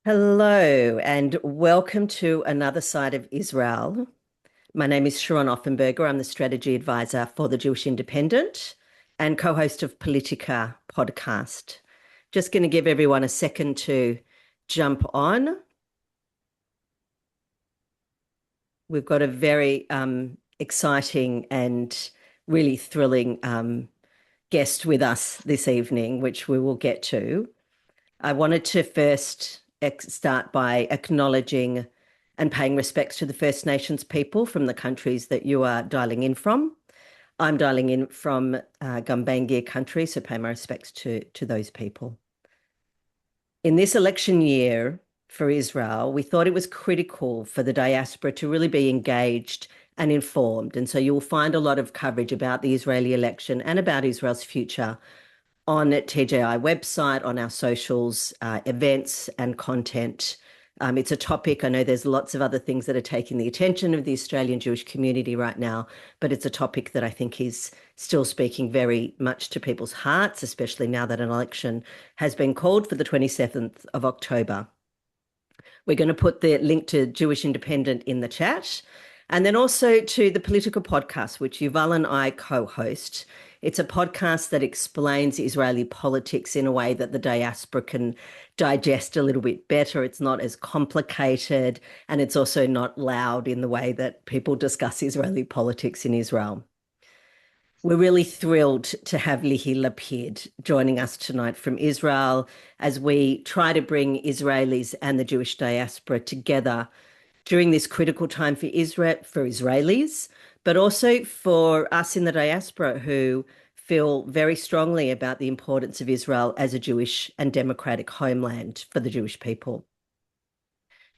Hello, and welcome to another side of Israel. My name is Sharon Offenberger. I'm the strategy advisor for the Jewish Independent and co-host of Politica podcast. Just going to give everyone a second to jump on. We've got a very exciting and really thrilling guest with us this evening, which we will get to. I wanted to first start by acknowledging and paying respects to the First Nations people from the countries that you are dialing in from. I'm dialing in from Gumbaynggirr country, so pay my respects to those people. In this election year for Israel, we thought it was critical for the diaspora to really be engaged and informed. And so you'll find a lot of coverage about the Israeli election and about Israel's future on TJI website, on our socials, events and content. It's a topic. I know there's lots of other things that are taking the attention of the Australian Jewish community right now, but it's a topic that I think is still speaking very much to people's hearts, especially now that an election has been called for the 27th of October. We're going to put the link to Jewish Independent in the chat. And then also to the Politica podcast, which Yuval and I co-host. It's a podcast that explains Israeli politics in a way that the diaspora can digest a little bit better. It's not as complicated, and it's also not loud in the way that people discuss Israeli politics in Israel. We're really thrilled to have Lihi Lapid joining us tonight from Israel as we try to bring Israelis and the Jewish diaspora together during this critical time for Israel, for Israelis, but also for us in the diaspora who feel very strongly about the importance of Israel as a Jewish and democratic homeland for the Jewish people.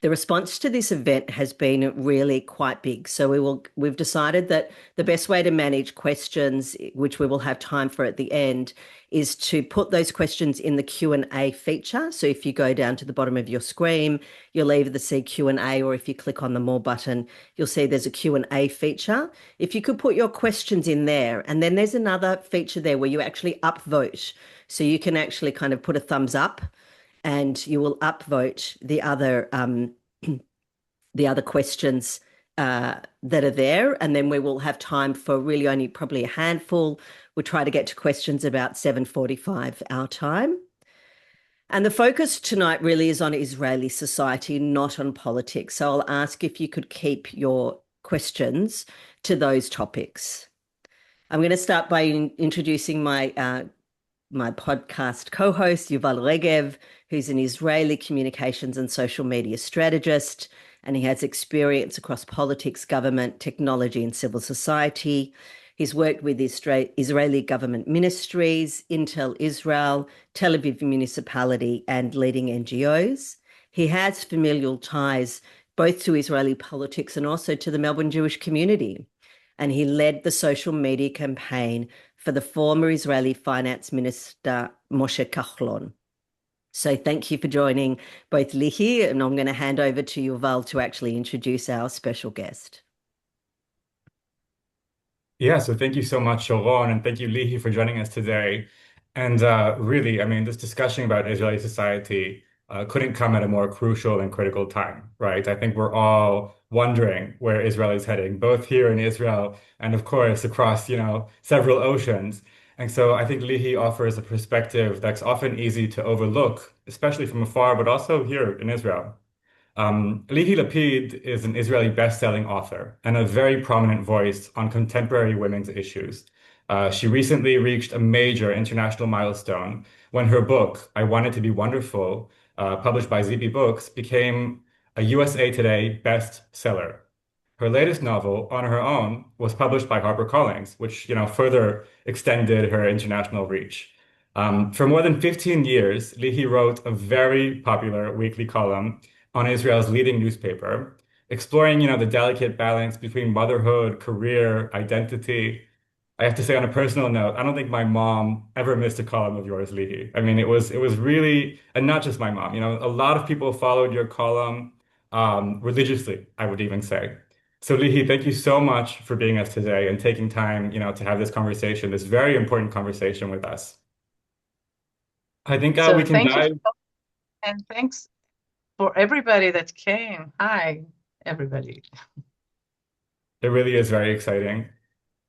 The response to this event has been really quite big. So we've decided that the best way to manage questions, which we will have time for at the end, is to put those questions in the Q&A feature. So if you go down to the bottom of your screen, you'll either see Q&A, or if you click on the More button, you'll see there's a Q&A feature. If you could put your questions in there, and then there's another feature there where you actually upvote. So you can actually kind of put a thumbs up, and you will upvote the other questions that are there, and then we will have time for really only probably a handful. We'll try to get to questions about 7:45 our time. And the focus tonight really is on Israeli society, not on politics. So I'll ask if you could keep your questions to those topics. I'm going to start by introducing my podcast co-host, Yuval Regev, who's an Israeli communications and social media strategist, and he has experience across politics, government, technology, and civil society. He's worked with Israeli government ministries, Intel Israel, Tel Aviv municipality, and leading NGOs. He has familial ties both to Israeli politics and also to the Melbourne Jewish community. And he led the social media campaign for the former Israeli Finance Minister Moshe Kahlon. So thank you for joining both Lihi, and I'm going to hand over to Yuval to actually introduce our special guest. Yeah, so thank you so much, Sharon, and thank you, Lihi, for joining us today. And really, I mean, this discussion about Israeli society couldn't come at a more crucial and critical time, right? I think we're all wondering where Israel is heading, both here in Israel and, of course, across, several oceans. And so I think Lihi offers a perspective that's often easy to overlook, especially from afar, but also here in Israel. Lihi Lapid is an Israeli best-selling author and a very prominent voice on contemporary women's issues. She recently reached a major international milestone when her book, I Want It to Be Wonderful, published by ZB Books, became a USA Today bestseller. Her latest novel, On Her Own, was published by HarperCollins, which, further extended her international reach. For more than 15 years, Lihi wrote a very popular weekly column on Israel's leading newspaper, exploring, the delicate balance between motherhood, career, identity. I have to say, on a personal note, I don't think my mom ever missed a column of yours, Lihi. I mean, it was really, and not just my mom, a lot of people followed your column religiously, I would even say. So, Lihi, thank you so much for being us today and taking time, to have this conversation, this very important conversation with us. I think So we can thank you, dive. and thanks. for everybody that came. Hi, everybody. It really is very exciting.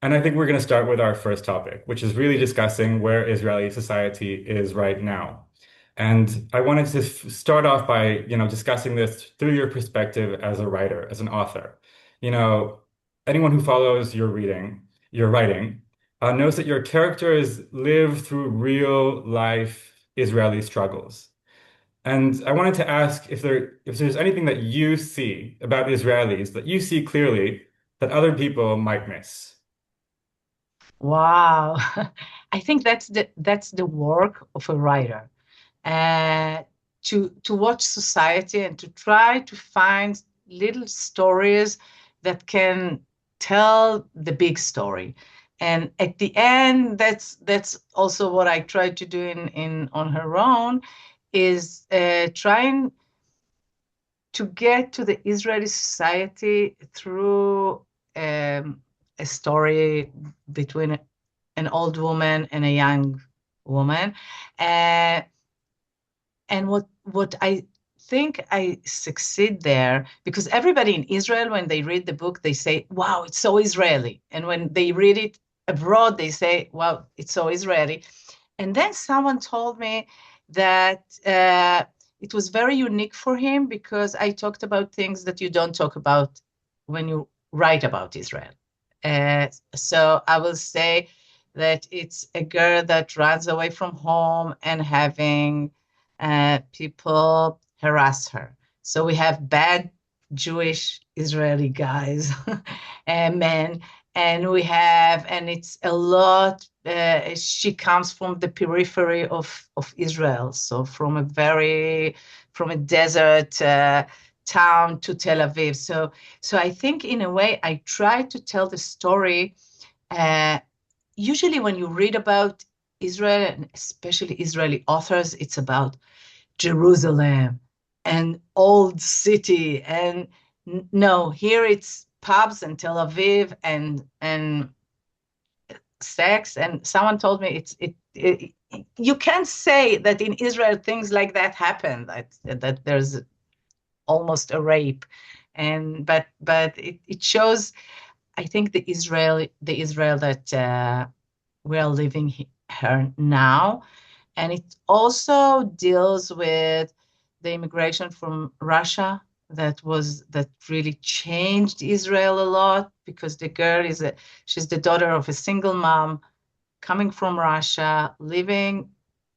And I think we're going to start with our first topic, which is really discussing where Israeli society is right now. And I wanted to start off by, discussing this through your perspective as a writer, as an author. You know, anyone who follows your writing, knows that your characters live through real life Israeli struggles. And I wanted to ask if there's anything that you see about Israelis that you see clearly that other people might miss. Wow. I think that's the work of a writer. Uh, to watch society and to try to find little stories that can tell the big story. And at the end, that's also what I tried to do in On Her Own, is trying to get to the Israeli society through a story between an old woman and a young woman. Uh, and what I think I succeed there, because everybody in Israel, when they read the book, they say, wow, it's so Israeli. And when they read it abroad, they say, wow, it's so Israeli. And then someone told me that it was very unique for him because I talked about things that you don't talk about when you write about Israel. So I will say that it's a girl that runs away from home and having people harass her. So we have bad Jewish Israeli guys and men, and it's a lot. She comes from the periphery of Israel, so from a desert town to Tel Aviv. So I think in a way I try to tell the story. Uh, Usually when you read about Israel, and especially Israeli authors, it's about Jerusalem and old city. And no, here it's pubs and Tel Aviv and sex. And someone told me it you can't say that in Israel things like that happen, that there's almost a rape. And but it shows, I think, the Israel that we are living here now. And it also deals with the immigration from Russia that really changed Israel a lot, because the girl she's the daughter of a single mom coming from Russia, living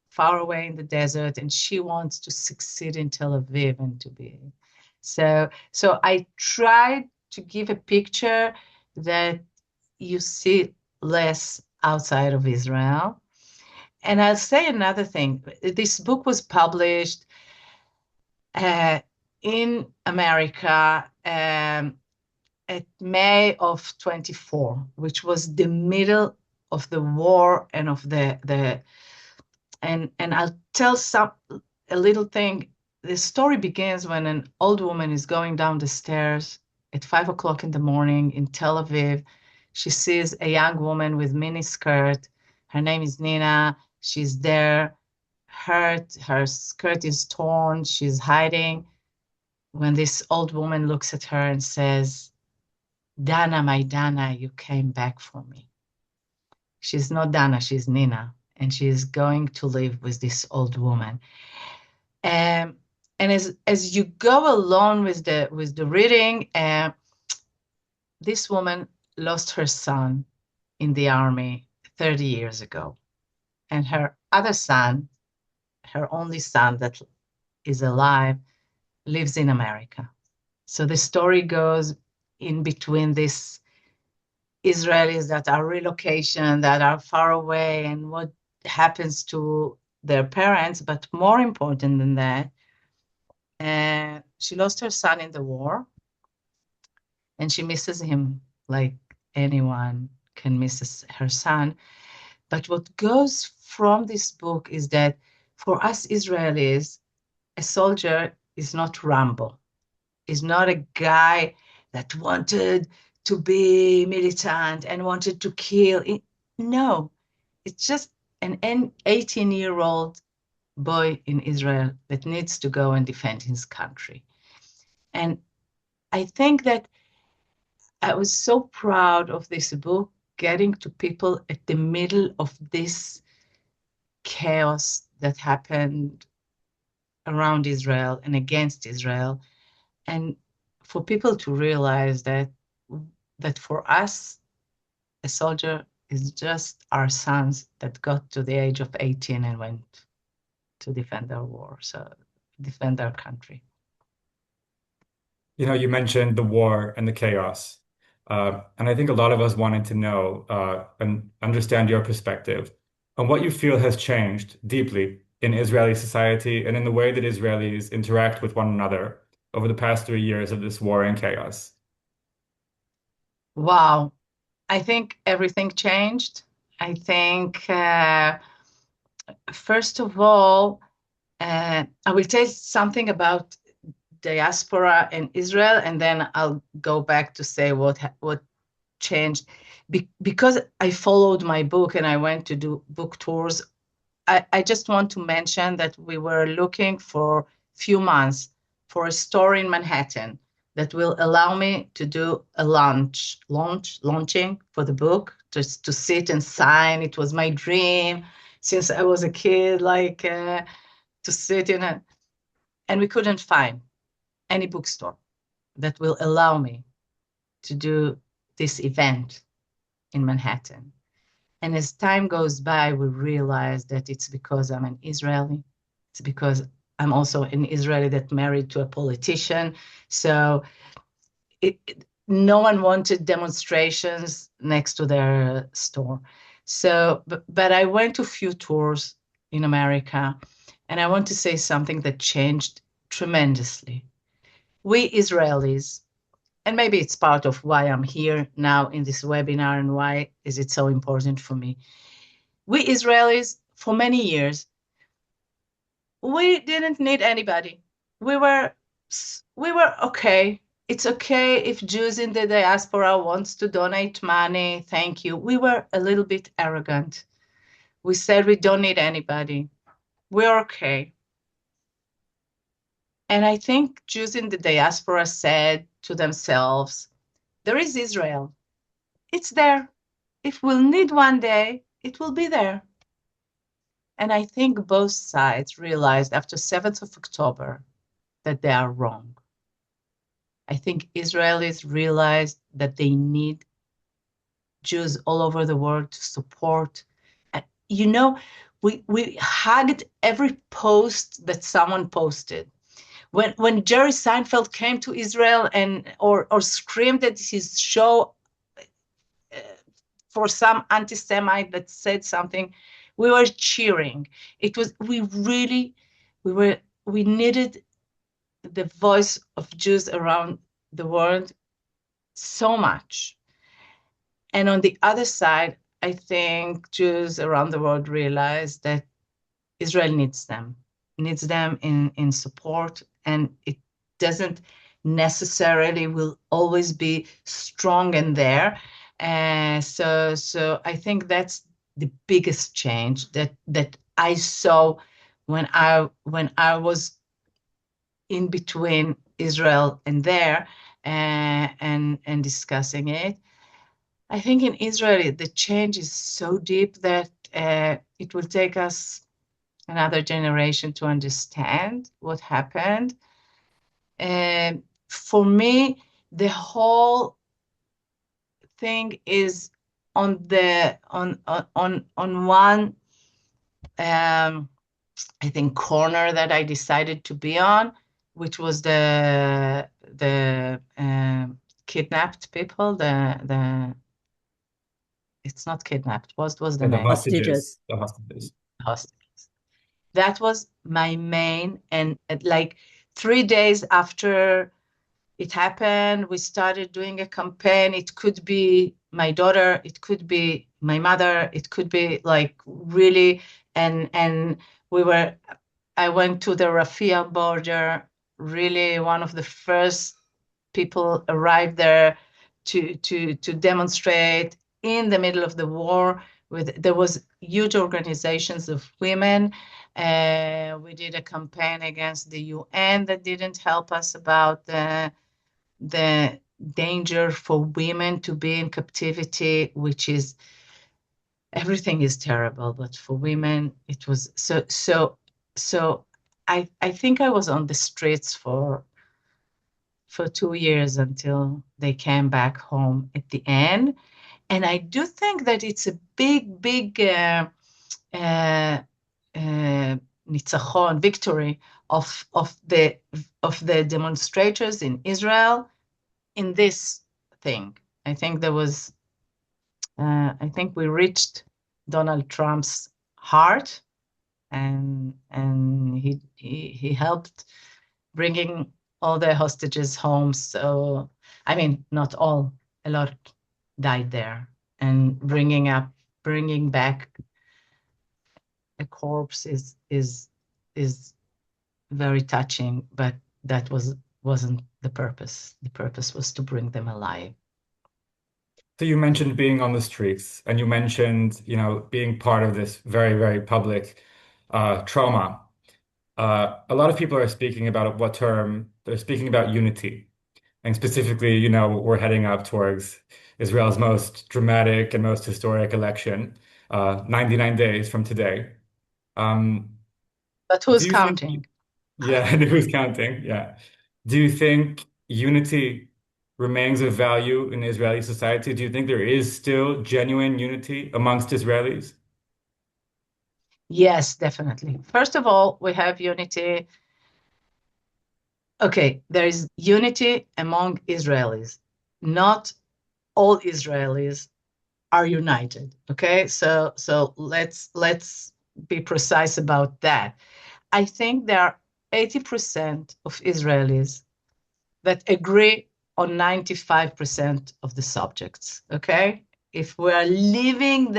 far away in the desert, and she wants to succeed in Tel Aviv and to be. So I tried to give a picture that you see less outside of Israel. And I'll say another thing. This book was published uh, in America at May of 24, which was the middle of the war and of the and I'll tell a little thing. The story begins when an old woman is going down the stairs at 5 o'clock in the morning in Tel Aviv. She sees a young woman with mini skirt. Her name is Nina. She's there, hurt. Her skirt is torn. She's hiding. When this old woman looks at her and says, Dana, my Dana, you came back for me. She's not Dana, she's Nina, and she's going to live with this old woman. Um, and as you go along with the reading, this woman lost her son in the army 30 years ago, and her other son, her only son that is alive, lives in America. So the story goes in between these Israelis that are relocation, that are far away, and what happens to their parents. But more important than that, she lost her son in the war, and she misses him like anyone can miss her son. But what goes from this book is that for us Israelis, a soldier is not Rambo, is not a guy that wanted to be militant and wanted to kill. No, it's just an 18-year-old boy in Israel that needs to go and defend his country. And I think that I was so proud of this book, getting to people at the middle of this chaos that happened around Israel and against Israel, and for people to realize that for us, a soldier is just our sons that got to the age of 18 and went to defend our war, so defend our country. You know, you mentioned the war and the chaos. And I think a lot of us wanted to know and understand your perspective on what you feel has changed deeply in Israeli society and in the way that Israelis interact with one another over the past 3 years of this war and chaos. Wow. I think everything changed. I think, first of all, I will tell something about diaspora and Israel, and then I'll go back to say what changed. Because I followed my book and I went to do book tours, I just want to mention that we were looking for a few months for a store in Manhattan that will allow me to do a launching for the book, just to sit and sign. It was my dream since I was a kid, like to sit in a, and we couldn't find any bookstore that will allow me to do this event in Manhattan. And as time goes by, we realize that it's because I'm an Israeli. It's because I'm also an Israeli that married to a politician. So no one wanted demonstrations next to their store. So, but I went to a few tours in America, and I want to say something that changed tremendously. We Israelis, and maybe it's part of why I'm here now in this webinar and why is it so important for me. We Israelis, for many years, we didn't need anybody. We were okay. It's okay if Jews in the diaspora wants to donate money. Thank you. We were a little bit arrogant. We said we don't need anybody. We're okay. And I think Jews in the diaspora said to themselves, there is Israel. It's there. If we'll need one day, it will be there. And I think both sides realized after 7th of October that they are wrong. I think Israelis realized that they need Jews all over the world to support. You know, we hugged every post that someone posted. When Jerry Seinfeld came to Israel or screamed at his show for some anti-Semite that said something, we were cheering. We needed the voice of Jews around the world so much. And on the other side, I think Jews around the world realize that Israel needs them in support, and it doesn't necessarily will always be strong and there. So I think that's the biggest change that I saw when I was in between Israel and there and discussing it. I think in Israel the change is so deep that it will take us another generation to understand what happened. And for me, the whole thing is on one I think corner that I decided to be on, which was the kidnapped people. It's not kidnapped. What was the And the name? hostages. The hostages. Hostages. That was my main, and like 3 days after it happened, we started doing a campaign. It could be my daughter, it could be my mother, it could be like really, and I went to the Rafia border, really one of the first people arrived there to demonstrate. in the middle of the war. There was huge organizations of women. We did a campaign against the UN that didn't help us about the danger for women to be in captivity, which is, everything is terrible, but for women it was so I think I was on the streets for 2 years until they came back home at the end. And I do think that it's a big nitzachon, victory of the demonstrators in Israel in this thing. I think I think we reached Donald Trump's heart, and he helped bringing all the hostages home. So, I mean, not all, a lot died there, and bringing back a corpse is very touching, but that wasn't the purpose. The purpose was to bring them alive. So you mentioned being on the streets, and you mentioned, being part of this very, very public trauma. A lot of people are speaking about they're speaking about unity. And specifically, we're heading up towards Israel's most dramatic and most historic election, 99 days from today. Um, But do who's you think, counting? yeah, and who's counting? Yeah. Do you think unity remains a value in Israeli society? Do you think there is still genuine unity amongst Israelis? Yes, definitely. First of all, we have unity. Okay, there is unity among Israelis. Not all Israelis are united. Okay, so let's be precise about that. I think there are 80% of Israelis that agree on 95% of the subjects. Okay, if we are leaving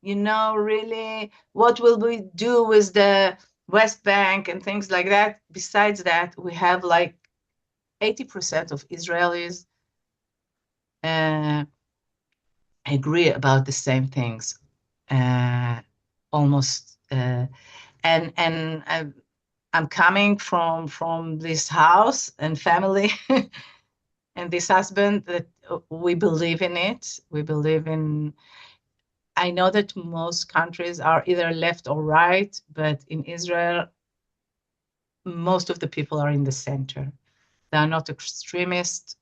really, what will we do with the West Bank and things like that? Besides that, we have like 80% of Israelis agree about the same things, almost. And I'm coming from this house and family and this husband that we believe in it. We believe in. I know that most countries are either left or right, but in Israel, most of the people are in the center. They are not extremists.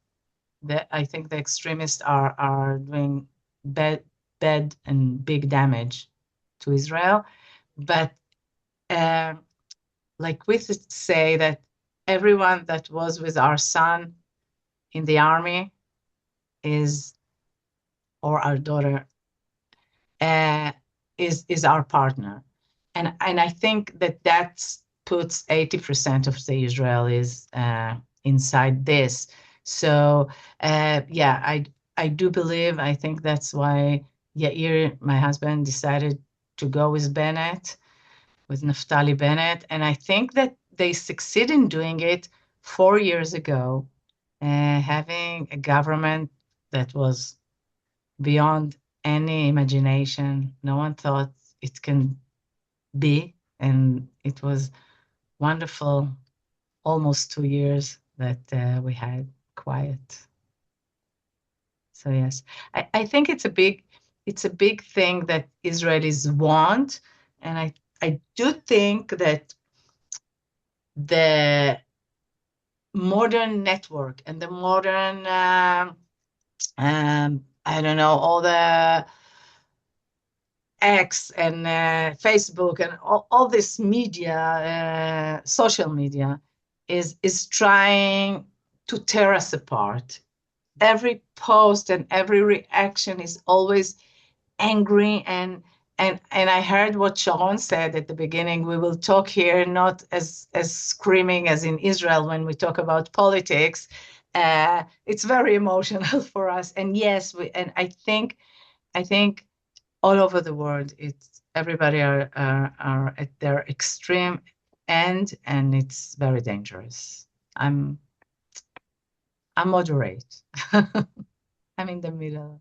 I think the extremists are doing bad and big damage to Israel. But like we say that everyone that was with our son in the army or our daughter is our partner, and I think that puts 80% of the Israelis inside this. So yeah, I do believe. I think that's why Yair, my husband, decided to go with Bennett, with Naftali Bennett, and I think that they succeed in doing it 4 years ago, having a government that was beyond any imagination. No one thought it can be, and it was wonderful. Almost 2 years that we had quiet. So yes, I think it's a big thing that Israelis want, and I do think that the modern network and the modern I don't know, all the X and Facebook and all this media, social media, is trying to tear us apart. Every post and every reaction is always angry, and I heard what Sharon said at the beginning. We will talk here not as screaming as in Israel when we talk about politics. It's very emotional for us, and yes, I think all over the world, everybody are at their extreme end, and it's very dangerous. I'm moderate. I'm in the middle.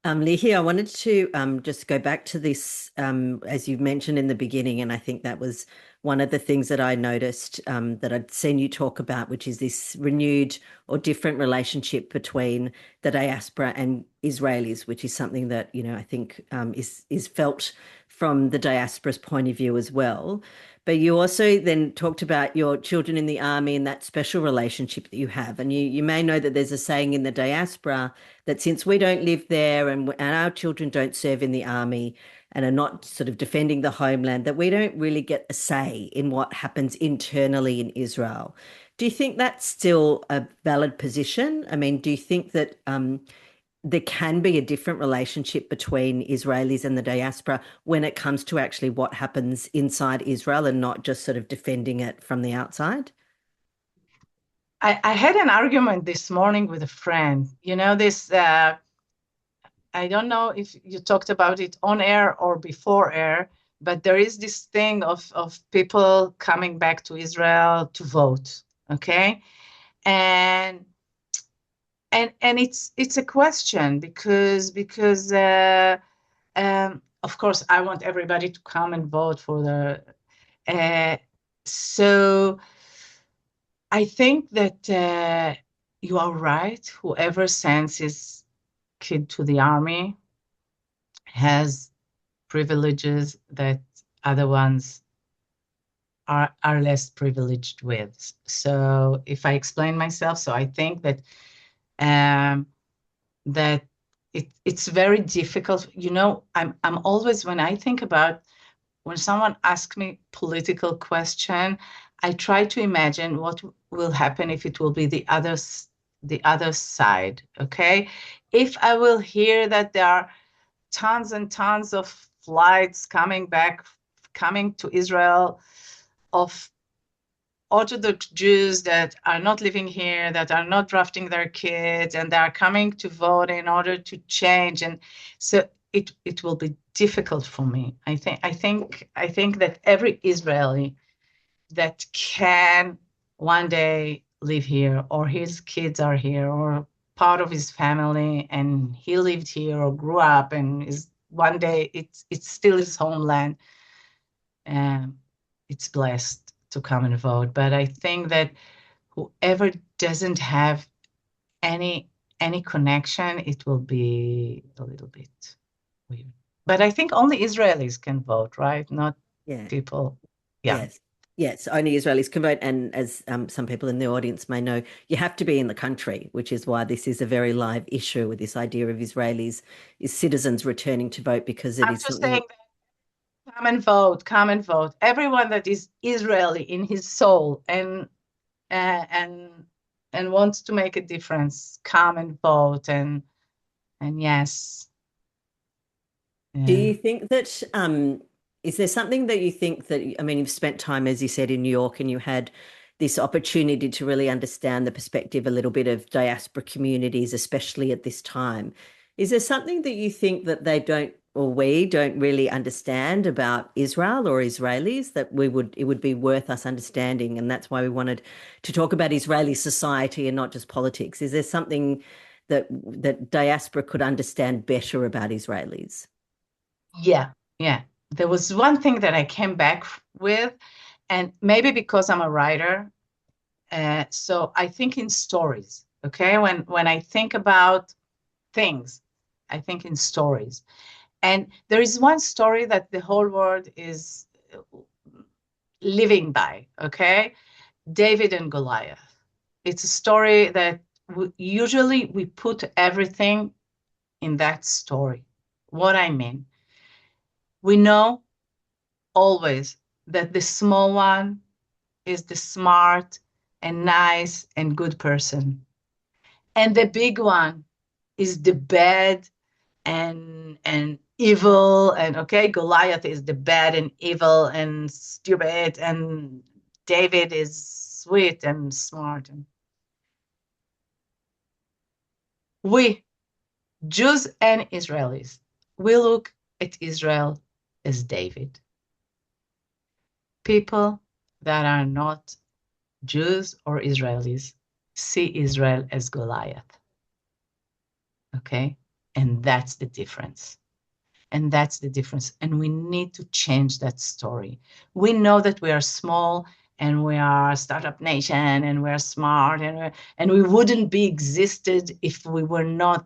Lihi, I wanted to just go back to this, as you mentioned in the beginning, and I think that was one of the things that I noticed that I'd seen you talk about, which is this renewed or different relationship between the diaspora and Israelis, which is something that, I think is felt from the diaspora's point of view as well. But you also then talked about your children in the army and that special relationship that you have. And you may know that there's a saying in the diaspora that since we don't live there and our children don't serve in the army and are not sort of defending the homeland, that we don't really get a say in what happens internally in Israel. Do you think that's still a valid position? I mean, do you think that there can be a different relationship between Israelis and the diaspora when it comes to actually what happens inside Israel and not just sort of defending it from the outside? I had an argument this morning with a friend. I don't know if you talked about it on air or before air, but there is this thing of people coming back to Israel to vote, okay? And it's a question because of course I want everybody to come and vote for so I think that you are right. Whoever sends his kid to the army has privileges that other ones are less privileged with. So if I explain myself, so I think that that it's very difficult. I'm always, when I think about, when someone asks me political question, I try to imagine what will happen if it will be the other side. Okay, if I will hear that there are tons and tons of flights coming to Israel of Orthodox Jews that are not living here, that are not drafting their kids, and they are coming to vote in order to change. And so it will be difficult for me. I think that every Israeli that can one day live here, or his kids are here, or part of his family, and he lived here or grew up, and is one day it's still his homeland. It's blessed to come and vote. But I think that whoever doesn't have any connection, it will be a little bit weird. But I think only Israelis can vote, right? Not people. Yeah. Yes, only Israelis can vote. And as some people in the audience may know, you have to be in the country, which is why this is a very live issue with this idea of Israelis, is citizens returning to vote, because it I'm is just something saying that come and vote. Everyone that is Israeli in his soul and wants to make a difference, come and vote. And yes. Do you think that is there something that you think that, I mean, you've spent time, as you said, in New York, and you had this opportunity to really understand the perspective a little bit of diaspora communities, especially at this time. Is there something that you think that they don't, or we don't really understand about Israel or Israelis that it would be worth us understanding? And that's why we wanted to talk about Israeli society and not just politics. Is there something that diaspora could understand better about Israelis? Yeah. There was one thing that I came back with, and maybe because I'm a writer, so I think in stories. Okay, when I think about things, I think in stories. And there is one story that the whole world is living by. Okay, David and Goliath. It's a story that usually we put everything in that story. What I mean, we know always that the small one is the smart and nice and good person. And the big one is the bad and evil. And okay, Goliath is the bad and evil and stupid, and David is sweet and smart. And we, Jews and Israelis, we look at Israel as David. People that are not Jews or Israelis see Israel as Goliath. Okay? And that's the difference. And that's the difference. And we need to change that story. We know that we are small and we are a startup nation and we're smart and we wouldn't be existed if we were not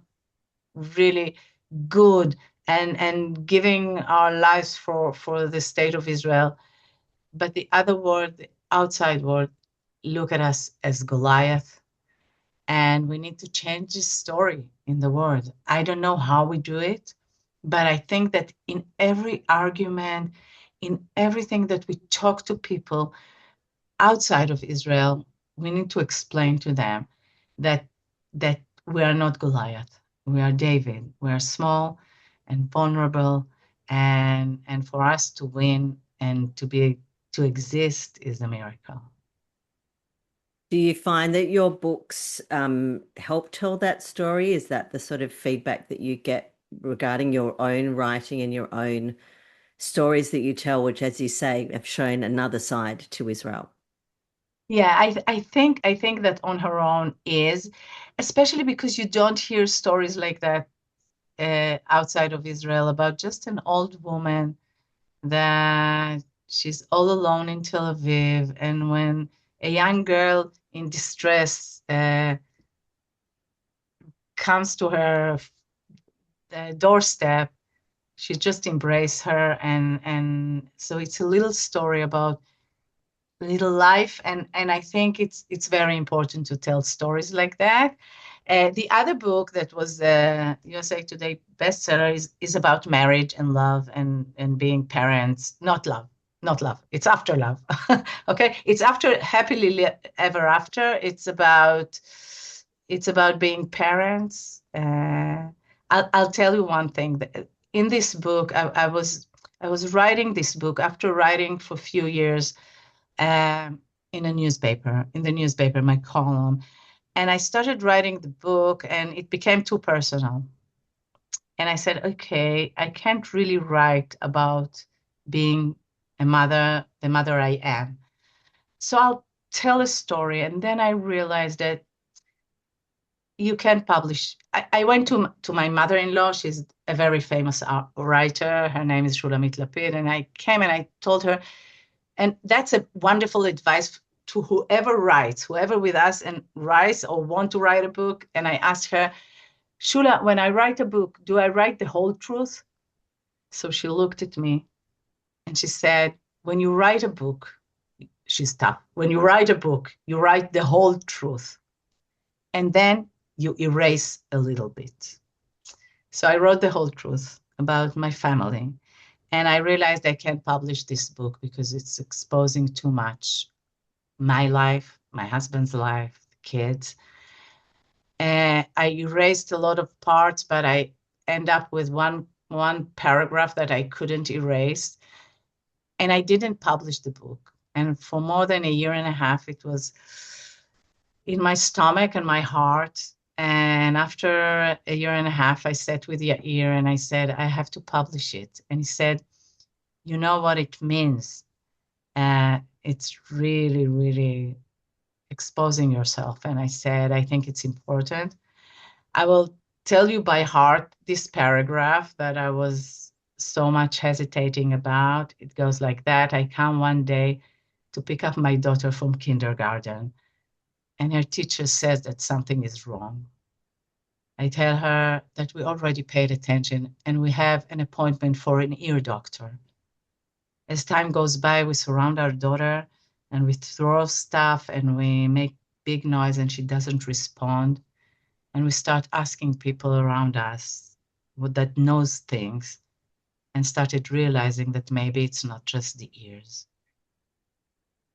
really good and giving our lives for the state of Israel. But the other world, the outside world, look at us as Goliath. And we need to change this story in the world. I don't know how we do it, but I think that in every argument, in everything that we talk to people outside of Israel, we need to explain to them that that we are not Goliath. We are David. We are small and vulnerable, and for us to win and to exist is a miracle. Do you find that your books help tell that story? Is that the sort of feedback that you get regarding your own writing and your own stories that you tell, which, as you say, have shown another side to Israel? Yeah, I think that on her own is, especially because you don't hear stories like that outside of Israel about just an old woman that she's all alone in Tel Aviv, and when a young girl in distress comes to her doorstep, she just embraces her, and so it's a little story about little life, and I think it's very important to tell stories like that. The other book that was the USA Today bestseller is about marriage and love and being parents. Not love, not love. It's after love. Okay, it's after happily ever after. It's about being parents. I'll tell you one thing. In this book, I was writing this book after writing for a few years in the newspaper, my column. And I started writing the book and it became too personal. And I said, okay, I can't really write about being a mother, the mother I am. So I'll tell a story. And then I realized that you can't publish. I went to my mother-in-law. She's a very famous writer. Her name is Lihi Lapid. And I came and I told her, and that's a wonderful advice to whoever writes, whoever with us and writes or want to write a book. And I asked her, Shula, when I write a book, do I write the whole truth? So she looked at me and she said, when you write a book, she's tough. When you write a book, you write the whole truth. And then you erase a little bit. So I wrote the whole truth about my family. And I realized I can't publish this book because it's exposing too much my life, my husband's life, the kids. I erased a lot of parts, but I end up with one paragraph that I couldn't erase. And I didn't publish the book. And for more than a year and a half, it was in my stomach and my heart. And after a year and a half, I sat with Yair and I said, I have to publish it. And he said, you know what it means? It's really, really exposing yourself. And I said, I think it's important. I will tell you by heart this paragraph that I was so much hesitating about. It goes like that. I come one day to pick up my daughter from kindergarten, and her teacher says that something is wrong. I tell her that we already paid attention and we have an appointment for an ear doctor. As time goes by, we surround our daughter and we throw stuff and we make big noise and she doesn't respond. And we start asking people around us that knows things and started realizing that maybe it's not just the ears.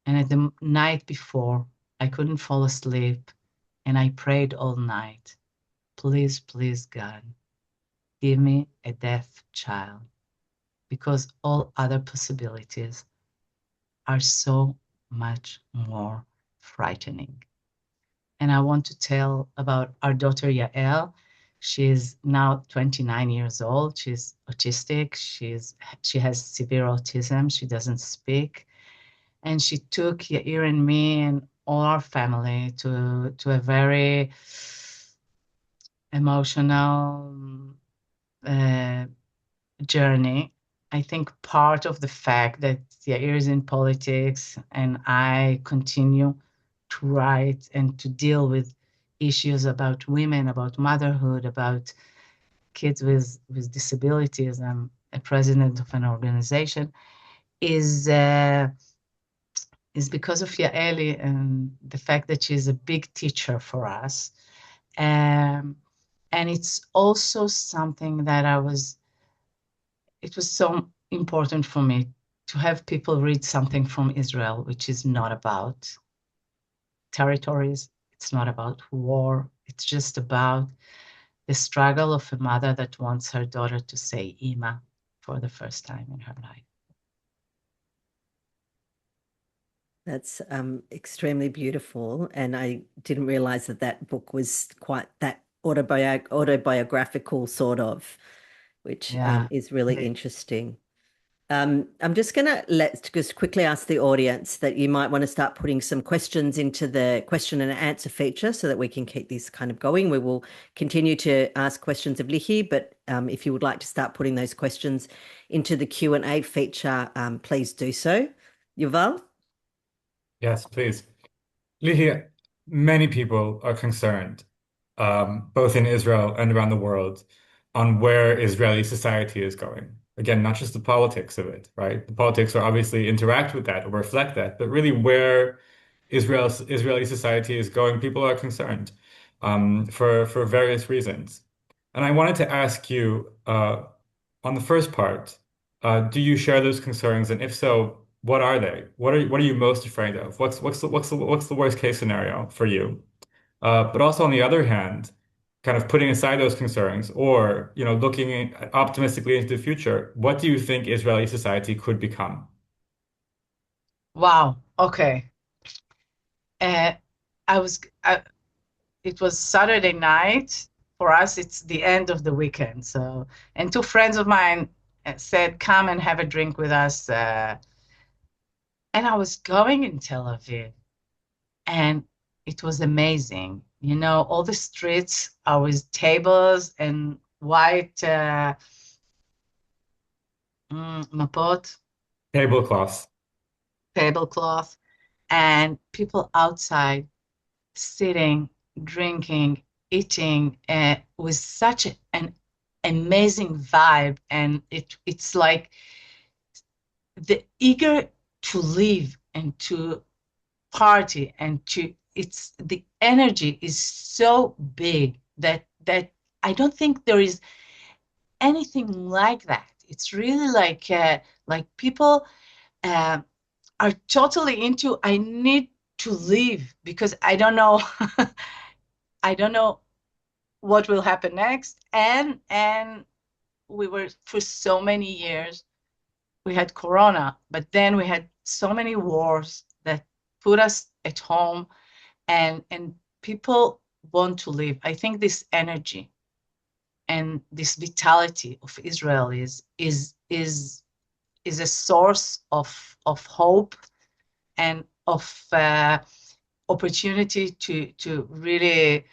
And at the night before, I couldn't fall asleep and I prayed all night. Please, please, God, give me a deaf child, because all other possibilities are so much more frightening. And I want to tell about our daughter Yael. She's now 29 years old. She's autistic. She has severe autism. She doesn't speak. And she took Yair and me and all our family to a very emotional journey. I think part of the fact that Yair is in politics and I continue to write and to deal with issues about women, about motherhood, about kids with disabilities. I'm a president of an organization, is because of Yaeli and the fact that she's a big teacher for us. And it's also something that it was so important for me to have people read something from Israel, which is not about territories. It's not about war. It's just about the struggle of a mother that wants her daughter to say Ima for the first time in her life. That's extremely beautiful. And I didn't realize that that book was quite that autobiographical sort of, which Yeah. is really interesting. I'm just going to just quickly ask the audience that you might want to start putting some questions into the question and answer feature so that we can keep this kind of going. We will continue to ask questions of Lihi, but if you would like to start putting those questions into the Q&A feature, please do so. Yuval? Yes, please. Lihi, many people are concerned, both in Israel and around the world, on where Israeli society is going. Again, not just the politics of it, right? The politics will obviously interact with that or reflect that, but really where Israeli society is going, people are concerned, for various reasons. And I wanted to ask you, on the first part, do you share those concerns? And if so, what are they? What are you most afraid of? What's the worst case scenario for you? But also on the other hand, kind of putting aside those concerns or, looking optimistically into the future, what do you think Israeli society could become? Wow. Okay. Uh, I was. It was Saturday night. For us, it's the end of the weekend. So, and two friends of mine said, "Come and have a drink with us." And I was going in Tel Aviv, and it was amazing. You know, all the streets are with tables and white mapot, Tablecloths. tablecloth, and people outside sitting, drinking, eating with such an amazing vibe. And it's like the eager to live and to party and to it's the energy is so big that I don't think there is anything like that. It's really like people uh, are totally into I need to live because I don't know I don't know what will happen next. And we were for so many years, we had Corona, but then we had so many wars that put us at home and people want to live. I think this energy and this vitality of Israel is a source of hope and of opportunity to really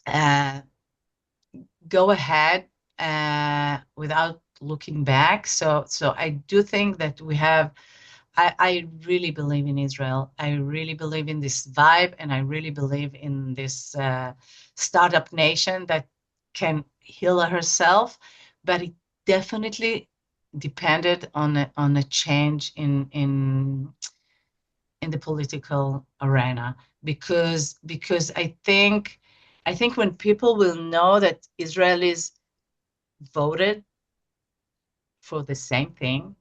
uh, go ahead without looking back. So I do think that we have. I really believe in Israel. I really believe in this vibe, and I really believe in this startup nation that can heal herself. But it definitely depended on a change in the political arena because I think when people will know that Israelis voted for the same thing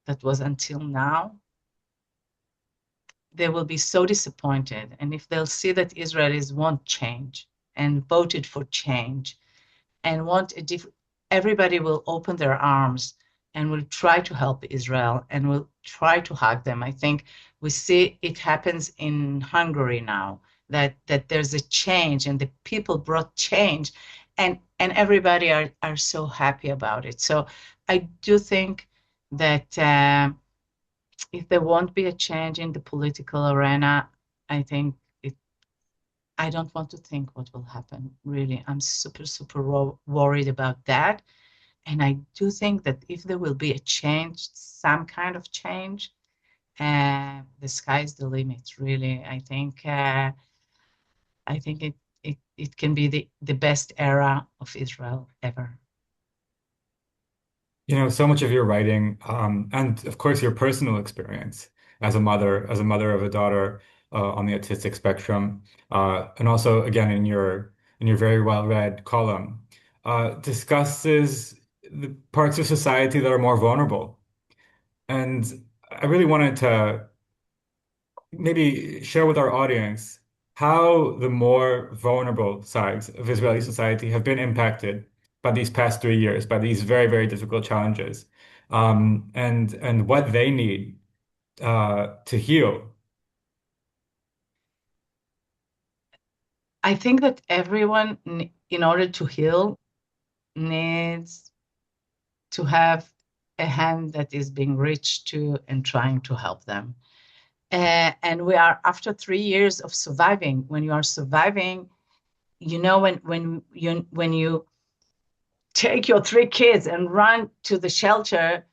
that was until now, they will be so disappointed. And if they'll see that Israelis want change and voted for change and want a different, everybody will open their arms and will try to help Israel and will try to hug them. I think we see it happens in Hungary now that there's a change and the people brought change and everybody are so happy about it. So I do think that if there won't be a change in the political arena, I think I don't want to think what will happen. Really, I'm super, super worried about that. And I do think that if there will be a change, some kind of change, the sky's the limit, really. I think it can be the best era of Israel ever. You know, so much of your writing, and of course your personal experience as a mother of a daughter on the autistic spectrum, and also again in your very well-read column, discusses the parts of society that are more vulnerable. And I really wanted to maybe share with our audience how the more vulnerable sides of Israeli society have been impacted by these past 3 years, by these very, very difficult challenges, and what they need to heal. I think that everyone, in order to heal, needs to have a hand that is being reached to and trying to help them. And we are after 3 years of surviving. When you are surviving, you know, when you take your 3 kids and run to the shelter,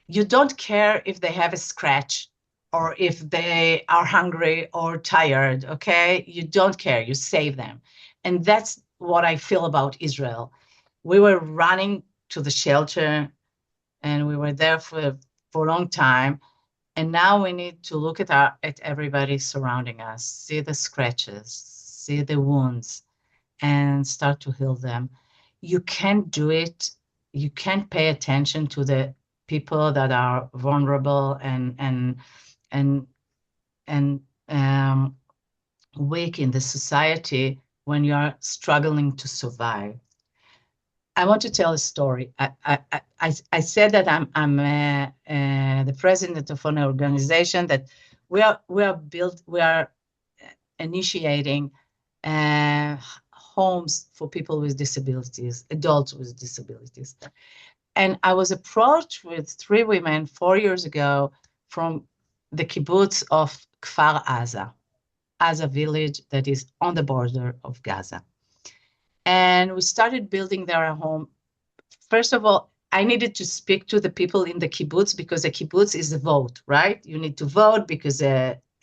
you don't care if they have a scratch or if they are hungry or tired, okay? You don't care, you save them. And that's what I feel about Israel. We were running to the shelter and we were there for a long time. And now we need to look at everybody surrounding us, see the scratches, see the wounds, and start to heal them. You can't do it. You can't pay attention to the people that are vulnerable and and weak in the society when you are struggling to survive. I want to tell a story. I said that I'm the president of an organization that we are initiating homes for people with disabilities, adults with disabilities. And I was approached with 3 women 4 years ago from the kibbutz of Kfar Aza village that is on the border of Gaza. And we started building their home. First of all, I needed to speak to the people in the kibbutz because the kibbutz is a vote, right? You need to vote because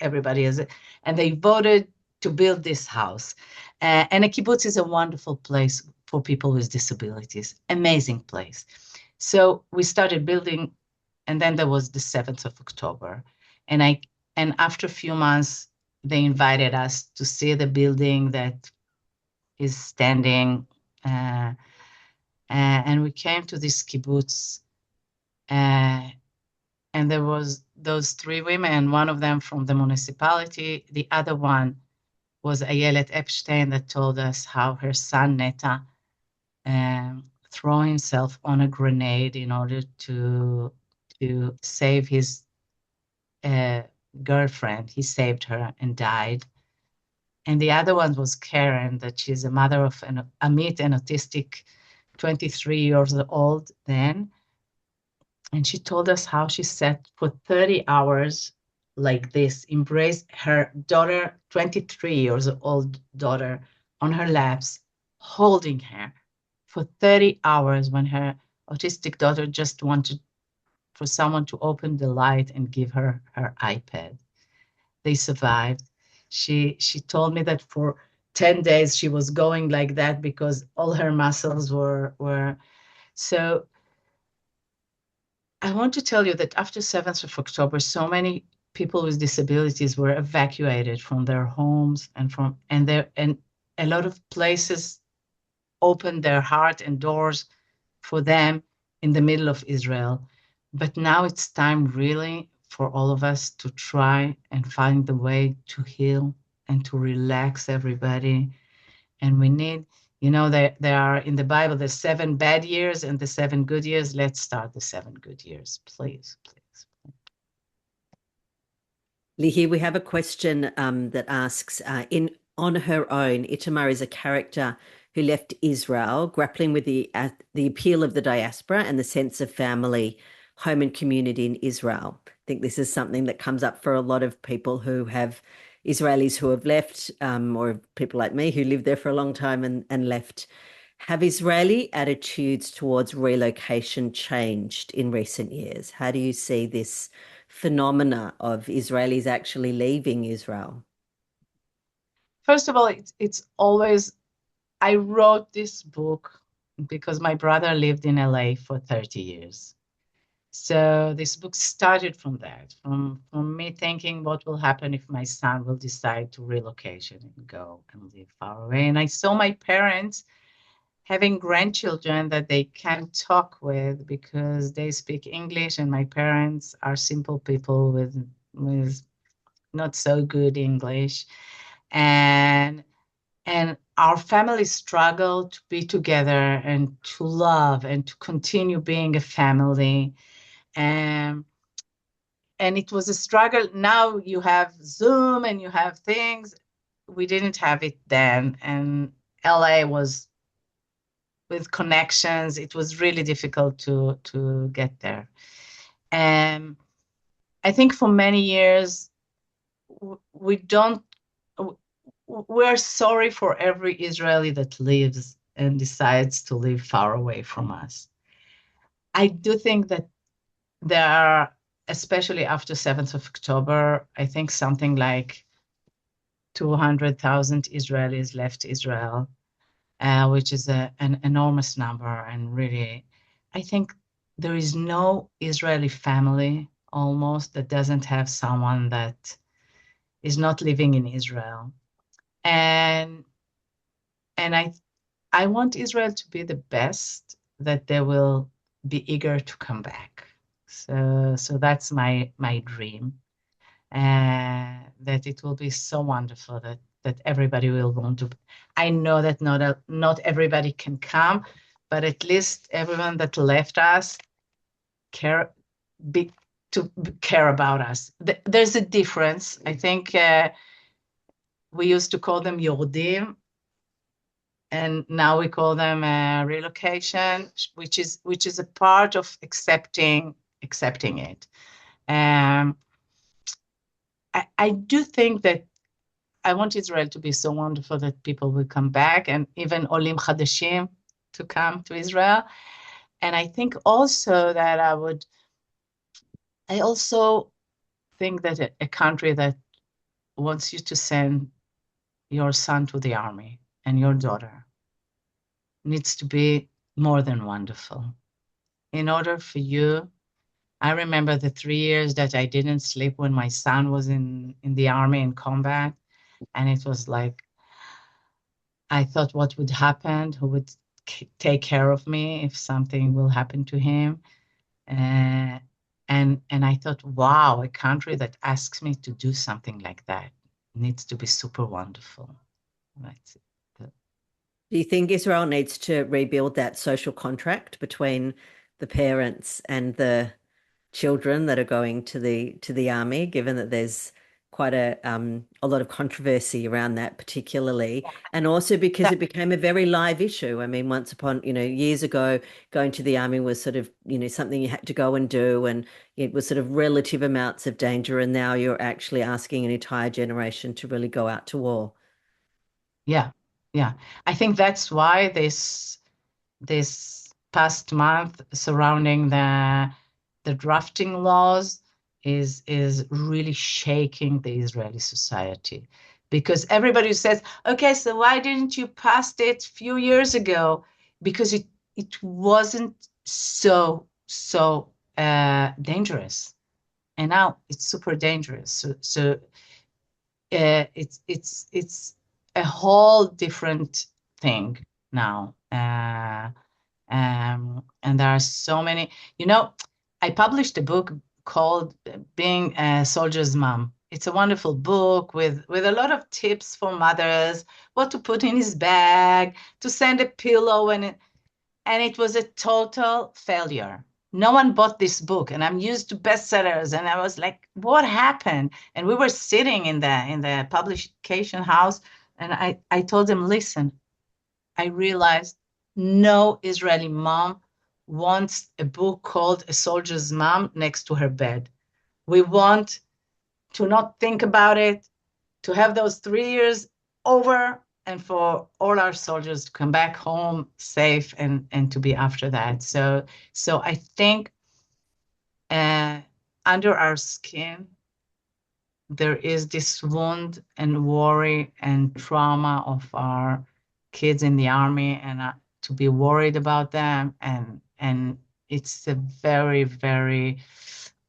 everybody is, and they voted to build this house. And a kibbutz is a wonderful place for people with disabilities, amazing place. So we started building, and then there was the 7th of October. And after a few months, they invited us to see the building that is standing. And we came to this kibbutz, and there was those 3 women, one of them from the municipality, the other one was Ayelet Epstein that told us how her son Neta threw himself on a grenade in order to save his girlfriend. He saved her and died. And the other one was Karen, that she's a mother of Amit, an autistic 23 years old then. And she told us how she sat for 30 hours like this, embraced her daughter, 23 years old daughter, on her laps, holding her for 30 hours when her autistic daughter just wanted for someone to open the light and give her her iPad. They survived. She told me that for 10 days she was going like that because all her muscles were so. I want to tell you that after 7th of October, so many people with disabilities were evacuated from their homes and a lot of places opened their heart and doors for them in the middle of Israel. But now it's time really for all of us to try and find the way to heal and to relax everybody. And we need, there are in the Bible the 7 bad years and the 7 good years. Let's start the 7 good years, please, please. Lihi, we have a question that asks, on her own, Itamar is a character who left Israel, grappling with the appeal of the diaspora and the sense of family, home and community in Israel. I think this is something that comes up for a lot of people who have Israelis who have left, or people like me who lived there for a long time and left. Have Israeli attitudes towards relocation changed in recent years? How do you see this phenomena of Israelis actually leaving Israel? First of all, it's always, I wrote this book because my brother lived in LA for 30 years. So this book started from that, from me thinking what will happen if my son will decide to relocate and go and live far away. And I saw my parents having grandchildren that they can't talk with because they speak English, and my parents are simple people with not so good English. And our family struggled to be together and to love and to continue being a family. And it was a struggle. Now you have Zoom and you have things. We didn't have it then. And LA was with connections. It was really difficult to get there. And I think for many years, we're sorry for every Israeli that lives and decides to live far away from us. I do think that there are, especially after 7th of October, I think something like 200,000 Israelis left Israel, which is an enormous number. And really, I think there is no Israeli family almost that doesn't have someone that is not living in Israel. And I want Israel to be the best, that they will be eager to come back. So that's my dream, that it will be so wonderful that everybody will want to. I know that not everybody can come, but at least everyone that left us care about us. There's a difference. I think we used to call them Yordim, and now we call them relocation, which is a part of accepting it. I do think that I want Israel to be so wonderful that people will come back, and even Olim Chadashim to come to Israel. And I think also that I also think that a country that wants you to send your son to the army and your daughter needs to be more than wonderful. In order for you, I remember the 3 years that I didn't sleep when my son was in the army in combat. And it was like, I thought what would happen, who would take care of me if something will happen to him. And I thought, wow, a country that asks me to do something like that needs to be super wonderful. That's it. Do you think Israel needs to rebuild that social contract between the parents and the children that are going to the army, given that there's quite a lot of controversy around that particularly, and also because it became a very live issue. I mean, once upon, years ago, going to the army was sort of, something you had to go and do, and it was sort of relative amounts of danger, and now you're actually asking an entire generation to really go out to war. Yeah. I think that's why this past month surrounding the drafting laws is really shaking the Israeli society, because everybody says, okay, so why didn't you pass it a few years ago? Because it wasn't so dangerous, and now it's super dangerous. So it's a whole different thing now. And there are so many, I published a book called Being a Soldier's Mom. It's a wonderful book with a lot of tips for mothers, what to put in his bag, to send a pillow, and it was a total failure. No one bought this book, and I'm used to bestsellers, and I was like, what happened? And we were sitting in the publication house, and I told them, listen, I realized no Israeli mom wants a book called A Soldier's Mom next to her bed. We want to not think about it, to have those 3 years over and for all our soldiers to come back home safe and to be after that. So I think under our skin, there is this wound and worry and trauma of our kids in the army, and to be worried about them, and it's a very, very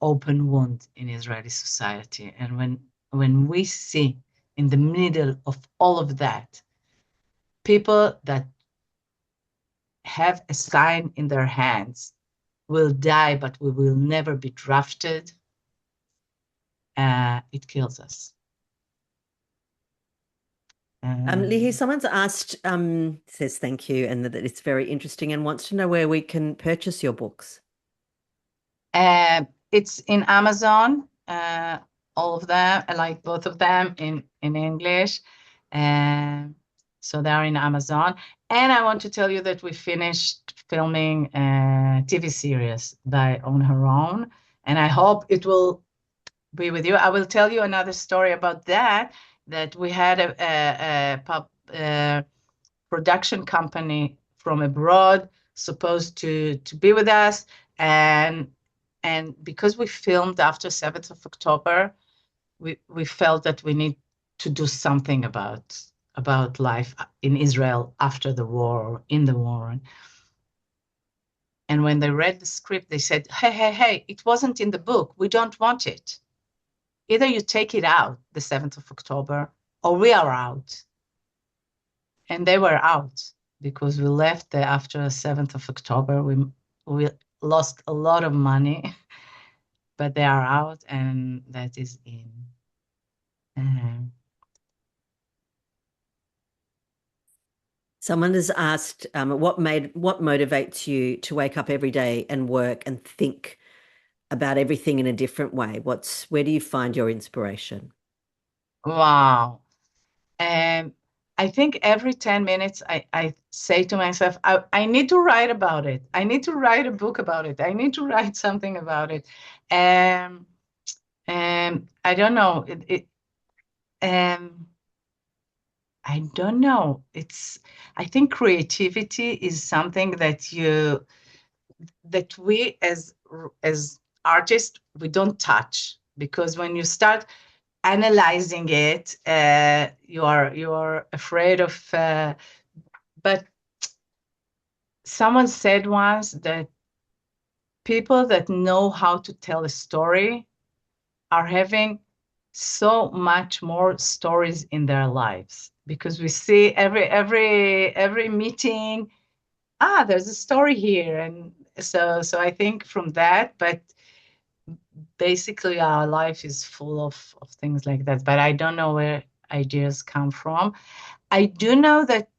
open wound in Israeli society. And when we see in the middle of all of that, people that have a sign in their hands will die, but we will never be drafted, it kills us. Lihi, someone's asked, says thank you, and that it's very interesting and wants to know where we can purchase your books. It's in Amazon, all of them, like both of them in English. So they're in Amazon. And I want to tell you that we finished filming a TV series by On Her Own, and I hope it will be with you. I will tell you another story about that we had a production company from abroad supposed to be with us, and because we filmed after 7th of October, we felt that we need to do something about life in Israel after the war, or in the war. And when they read the script, they said, hey, it wasn't in the book. We don't want it. Either you take it out, the 7th of October, or we are out. And they were out because we left after 7th of October. We lost a lot of money, but they are out, and that is in. Someone has asked, what motivates you to wake up every day and work and think about everything in a different way? Where do you find your inspiration? Wow. I think every 10 minutes I say to myself, I need to write about it. I need to write a book about it. I need to write something about it. And I don't know. I don't know. I think creativity is something that we as artists, we don't touch, because when you start analyzing it, you are afraid of. But someone said once that people that know how to tell a story are having so much more stories in their lives, because we see every meeting, there's a story here, and so I think from that, but basically our life is full of things like that. But I don't know where ideas come from. I do know that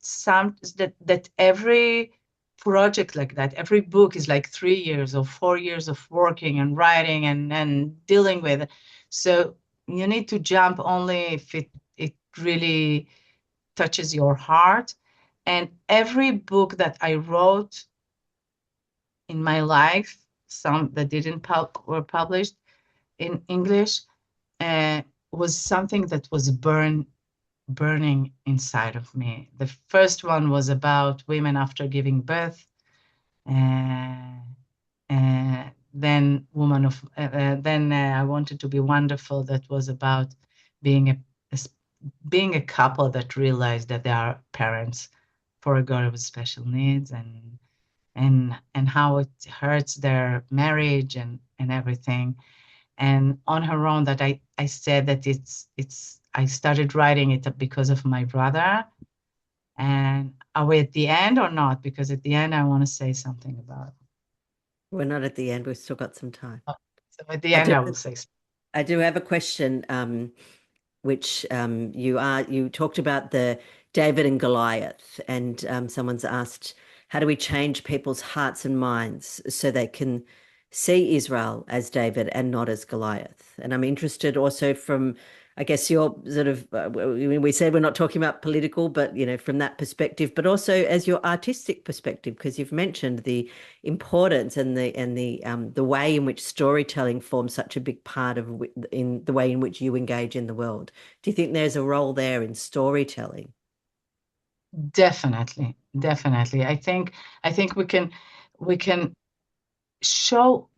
that every project like that, every book is like 3 years or 4 years of working and writing and dealing with it. So you need to jump only if it really touches your heart. And every book that I wrote in my life, some that were published in English, was something that was burning inside of me. The first one was about women after giving birth. Then I Wanted to Be Wonderful, that was about being a couple that realized that they are parents for a girl with special needs, and how it hurts their marriage and everything. And On Her Own, that I said that I started writing it because of my brother. And are we at the end or not? Because at the end, I want to say something about it. We're not at the end. We've still got some time. So at the end, I will say something. I do have a question, which you talked about the David and Goliath, and someone's asked, how do we change people's hearts and minds so they can see Israel as David and not as Goliath? And I'm interested also from I guess you're sort of, we said we're not talking about political, but, from that perspective, but also as your artistic perspective, because you've mentioned the importance and the way in which storytelling forms such a big part of in the way in which you engage in the world. Do you think there's a role there in storytelling? Definitely, definitely. I think we can show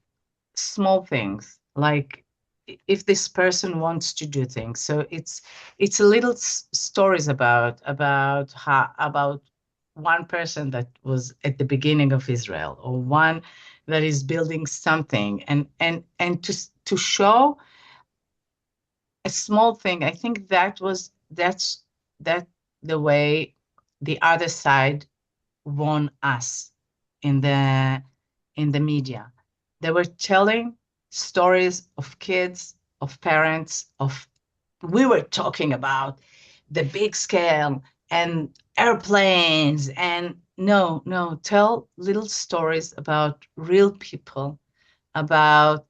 small things, like if this person wants to do things. So it's a little stories about one person that was at the beginning of Israel, or one that is building something, and to show a small thing. I think that's the way the other side won us in the media. They were telling stories of kids, of parents, we were talking about the big scale and airplanes, and no, tell little stories about real people, about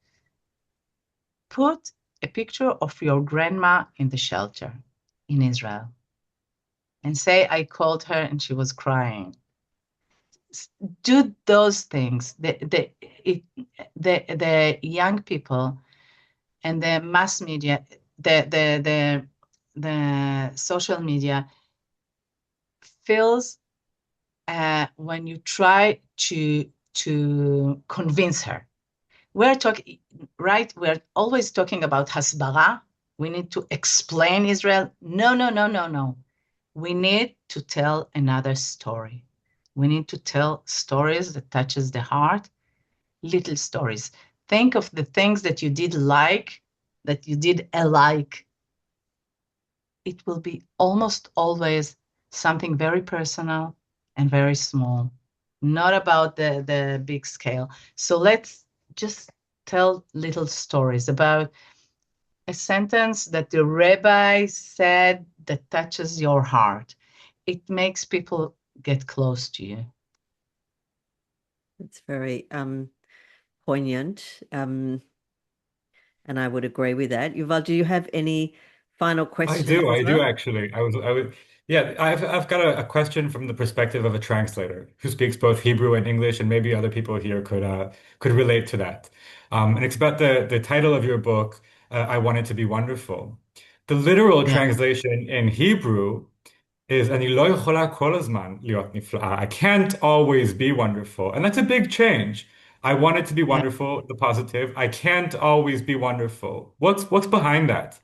put a picture of your grandma in the shelter in Israel and say, I called her and she was crying. Do those things. The young people and the mass media, the social media feels when you try to convince her. We're talking, right? We're always talking about hasbara. We need to explain Israel. No. We need to tell another story. We need to tell stories that touches the heart, little stories. Think of the things that you did alike. It will be almost always something very personal and very small, not about the big scale. So let's just tell little stories about a sentence that the rabbi said that touches your heart. It makes people get close to you. It's very poignant, and I would agree with that. Yuval, do you have any final questions as I do well? actually. Yeah, I've got a question from the perspective of a translator who speaks both Hebrew and English, and maybe other people here could relate to that. And it's about the title of your book, I Want It to Be Wonderful. The literal Yeah. translation in Hebrew is "אני לא יכולה כל הזמן להיות נפלאה." I can't always be wonderful, and that's a big change. I want it to be Yeah. wonderful, the positive. I can't always be wonderful. What's behind that?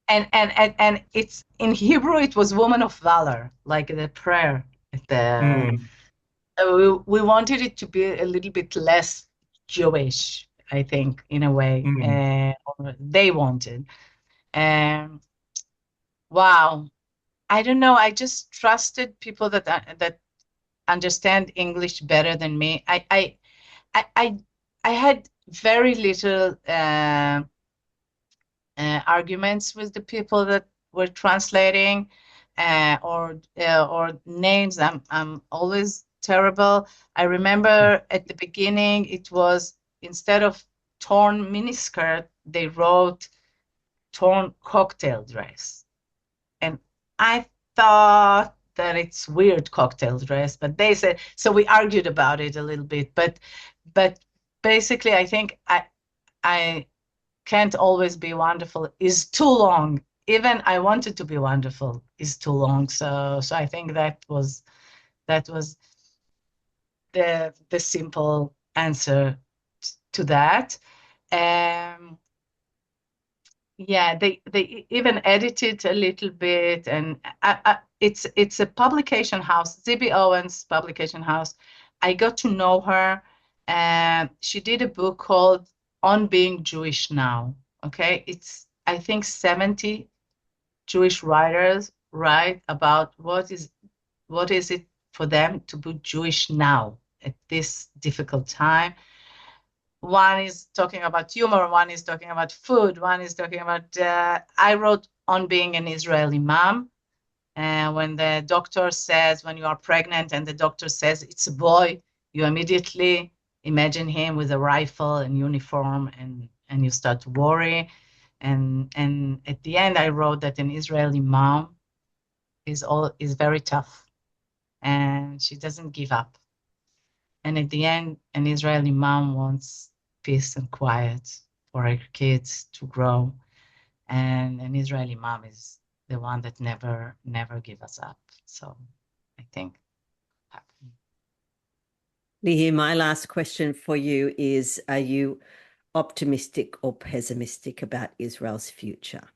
And it's in Hebrew, it was woman of valor, like the prayer. Mm, We wanted it to be a little bit less Jewish, I think, in a way. mm. Or they wanted. Um, wow. I don't know. I just trusted people that understand English better than me. I had very little arguments with the people that were translating, or names. I'm always terrible. I remember at the beginning it was, instead of torn miniskirt, they wrote torn cocktail dress, and I thought that it's weird, cocktail dress, but they said so. We argued about it a little bit, but basically I think I can't always be wonderful is too long. Even I wanted to be wonderful is too long. So I think that was the simple answer to that. Um, yeah, they even edited a little bit, and it's a publication house, ZB Owens publication house. I got to know her, and she did a book called On Being Jewish Now. Okay, it's, I think, 70 Jewish writers write about what is it for them to be Jewish now at this difficult time. One is talking about humor, one is talking about food, one is talking about, I wrote On Being an Israeli Mom. And when the doctor says, when you are pregnant and the doctor says it's a boy, you immediately imagine him with a rifle and uniform, and you start to worry. And at the end, I wrote that an Israeli mom is very tough, and she doesn't give up. And at the end, an Israeli mom wants peace and quiet for her kids to grow. And an Israeli mom is the one that never give us up. So I think happen. Lihi, my last question for you is, are you optimistic or pessimistic about Israel's future?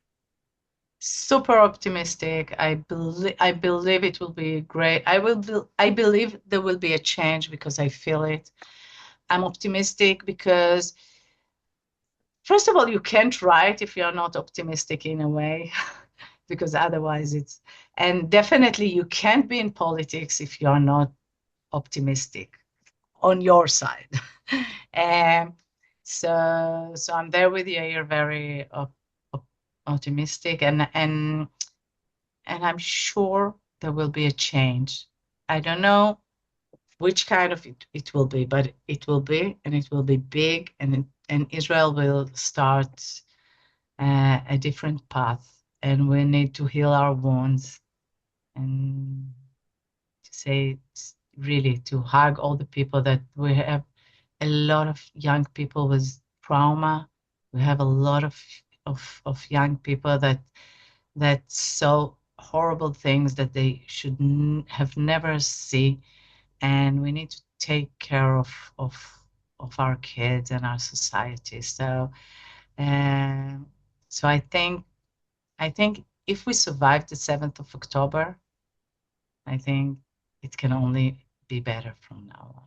Super optimistic. I believe it will be great. I believe there will be a change because I feel it. I'm optimistic because, first of all, you can't write if you're not optimistic in a way, because otherwise and definitely you can't be in politics if you're not optimistic on your side. And so I'm there with you. You're very optimistic, and I'm sure there will be a change. I don't know which kind of it will be, but it will be, and it will be big, and Israel will start a different path, and we need to heal our wounds and to say, really, to hug all the people that we have. A lot of young people with trauma. We have a lot of young people that saw horrible things that they should have never seen, and we need to take care of our kids and our society. So, so I think if we survive the 7th of October, I think it can only be better from now on.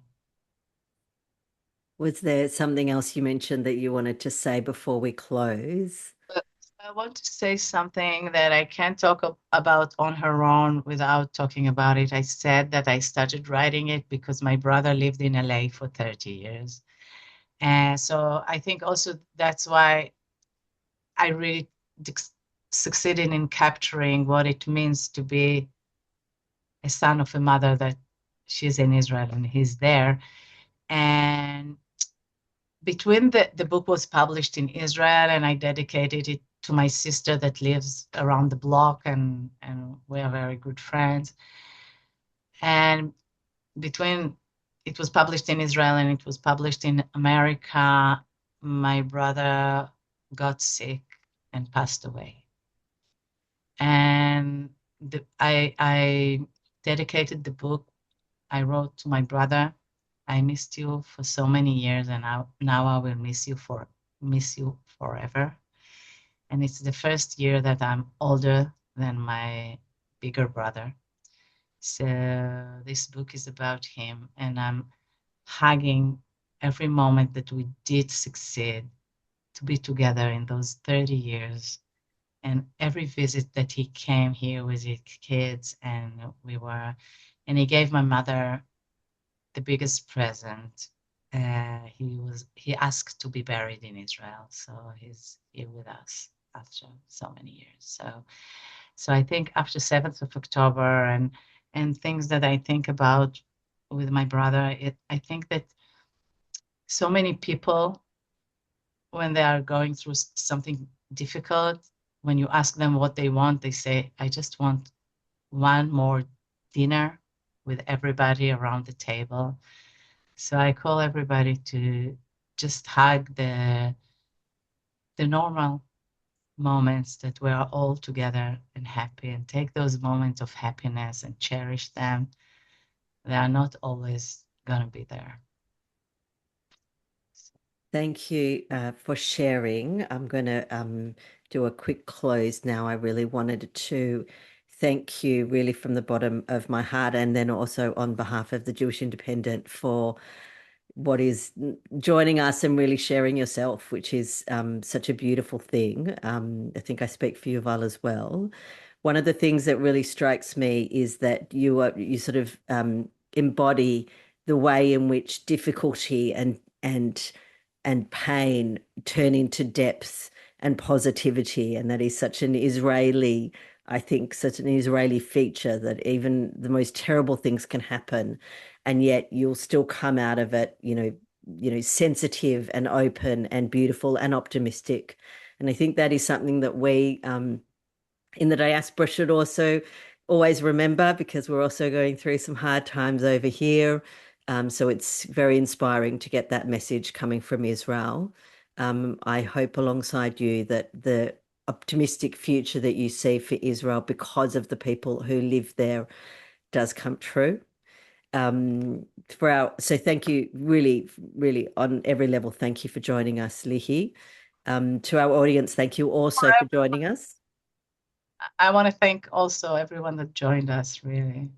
Was there something else you mentioned that you wanted to say before we close? I want to say something that I can't talk about on her own without talking about it. I said that I started writing it because my brother lived in LA for 30 years. And so I think also that's why I really succeeded in capturing what it means to be a son of a mother that she's in Israel and he's there. And between the book was published in Israel, and I dedicated it to my sister that lives around the block, and we are very good friends. And between it was published in Israel and it was published in America, my brother got sick and passed away. And I dedicated the book I wrote to my brother. I missed you for so many years, and now I will miss you forever. And it's the first year that I'm older than my bigger brother. So this book is about him, and I'm hugging every moment that we did succeed to be together in those 30 years. And every visit that he came here with his kids, and he gave my mother the biggest present. He asked to be buried in Israel, so he's here with us after so many years. So I think after 7th of October and things that I think about with my brother, I think that so many people, when they are going through something difficult, when you ask them what they want, they say, I just want one more dinner with everybody around the table. So I call everybody to just hug the normal moments that we're all together and happy, and take those moments of happiness and cherish them. They are not always going to be there. Thank you for sharing. I'm going to do a quick close now. I really wanted to thank you really from the bottom of my heart, and then also on behalf of the Jewish Independent, for what is joining us and really sharing yourself, which is such a beautiful thing. I think I speak for Yuval as well. One of the things that really strikes me is that you sort of embody the way in which difficulty and pain turn into depth and positivity, and that is such an Israeli, I think, such an Israeli feature, that even the most terrible things can happen, and yet you'll still come out of it, sensitive and open and beautiful and optimistic. And I think that is something that we in the diaspora should also always remember, because we're also going through some hard times over here. So it's very inspiring to get that message coming from Israel. I hope alongside you that the optimistic future that you see for Israel because of the people who live there does come true. So thank you, really, really on every level. Thank you for joining us, Lihi. To our audience, thank you also for joining us. I want to thank also everyone that joined us, really.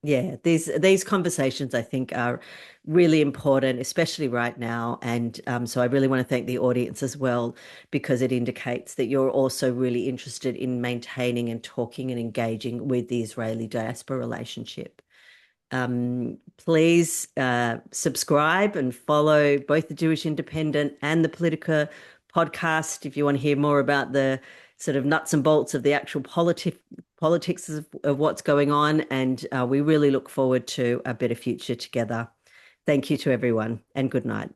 Yeah, these conversations I think are really important, especially right now. And so I really want to thank the audience as well, because it indicates that you're also really interested in maintaining and talking and engaging with the Israeli diaspora relationship. Please subscribe and follow both the Jewish Independent and the Politica podcast if you want to hear more about the sort of nuts and bolts of the actual politics of what's going on. And we really look forward to a better future together. Thank you to everyone, and good night.